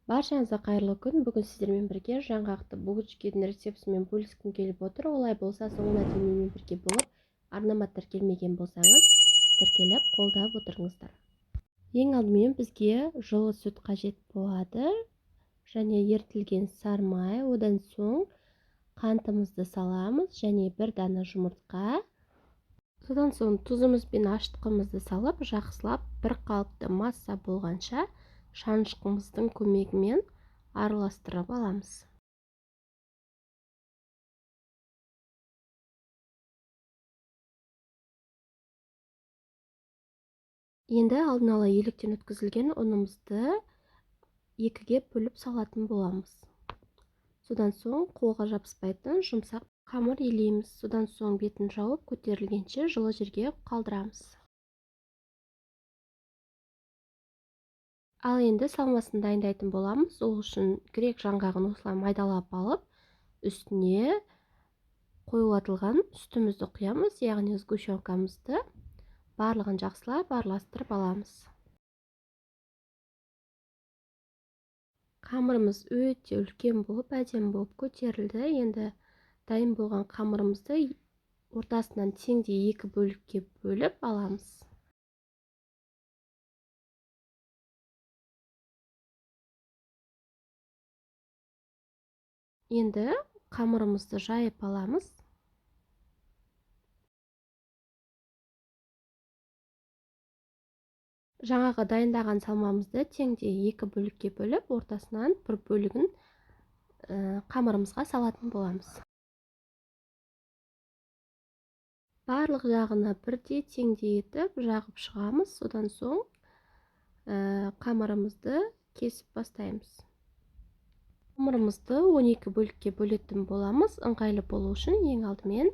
Баршаңызға қайырлы күн. Бүгін сіздермен бірге жаңғақты булочканың рецептімен бөліскім келіп отыр. Олай болса, соңына дейін менімен бірге болып, арнама тіркелмеген болсаңыз, тіркеліп қолдап отырыңыздар. Ең алдымен бізге жылы сүт қажет болады, және ерітілген сары май, одан соң қантымызды саламыз, және бір дана жұмыртқа. Содан соң тұзымыз бен ашытқымызды салып, жақсылап бір қалыпты масса болғанша шанышқымыздың көмегімен араластырып аламыз. Енді алдын ала електен өткізілген ұнымызды екіге бөліп салатын боламыз. Содан соң қолға жабыспайтын жұмсақ қамыр илейміз. Содан соң бетін жауып көтерілгенше жылы жерге қалдырамыз. Ал енді салмасын дайындайтын боламыз. Ол үшін грек жаңғағын осылай майдалап алып, үстіне қоюлатылған сүтімізді құямыз, яғни сгущенкамызды барлығын жақсылап араластырып аламыз. Қамырымыз өте үлкен болып, әдемі болып көтерілді. Енді дайын болған қамырымызды ортасынан теңдей екі бөлікке бөліп аламыз. Енді қамырымызды жайып аламыз. Жаңағы дайындаған салмамызды теңдей екі бөлікке бөліп, ортасынан бір бөлігін қамырымызға салатын боламыз. Барлық жағына бірдей теңдей етіп жағып шығамыз. Содан соң қамырымызды кесіп бастаймыз. Қамырымызды 12 бөлікке бөлетін боламыз. Ыңғайлы болу үшін ең алдымен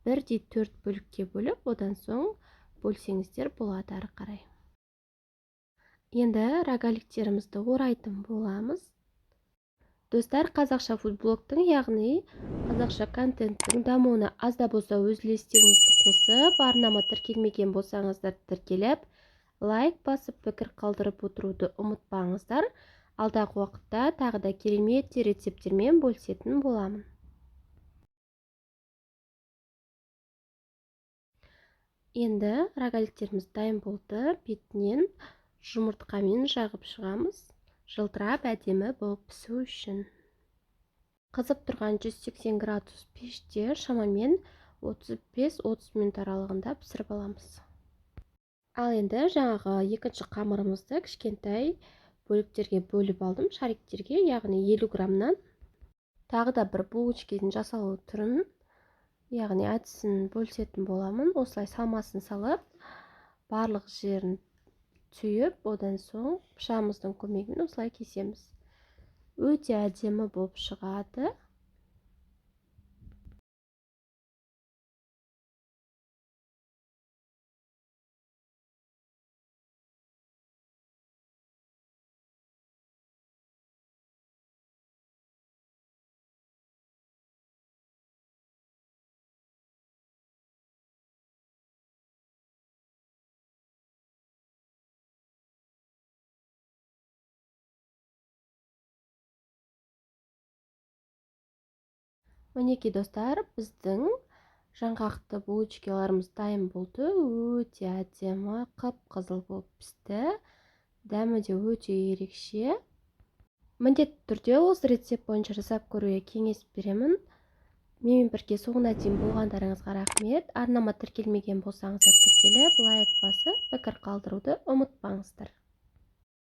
бірдей 4 бөлікке бөліп, одан соң бөлсеңіздер болады ары қарай. Енді рогаликтерімізді орайтын боламыз. Достар, қазақша фудблогтың, яғни қазақша контенттің дамуына аз да болса өз үлестеріңізді қосып, арнама тіркелмеген болсаңыздар тіркеліп, лайк басып, пікір қалдырып отыруды ұмытпаңыздар. Алдағы уақытта тағы да керемет рецептермен бөлісетін боламын. Енді рогаликтеріміз дайын болды. Бетінен жұмыртқамен жағып шығамыз. Жылтырап әдемі болып пісу үшін. Қызып тұрған 180 градус пеште шамамен 35-30 минут аралығында пісіріп аламыз. Ал енді жаңағы екінші қамырымызды кішкентай бөліктерге бөліп алдым, шариктерге, яғни 50 грамнан. Тағы да бір булочканың жасалу түрін, яғни әдісін бөлісетін боламын. Осылай салмасын салып, барлық жерін түйіп, одан соң пышағымыздың көмегімен осылай кесеміз. Өте әдемі болып шығады. Мінекей достар, біздің жаңғақты булочкаларымыз дайын болды. Өте әдемі, қып-қызыл болып пісті. Дәмі де өте ерекше. Міндетті түрде осы рецепт бойынша жасап көруге кеңес беремін. Менімен бірге соңына дейін болғандарыңызға рахмет. Арнама тіркелмеген болсаңыздар тіркеліп, лайк басып, пікір қалдыруды ұмытпаңыздар.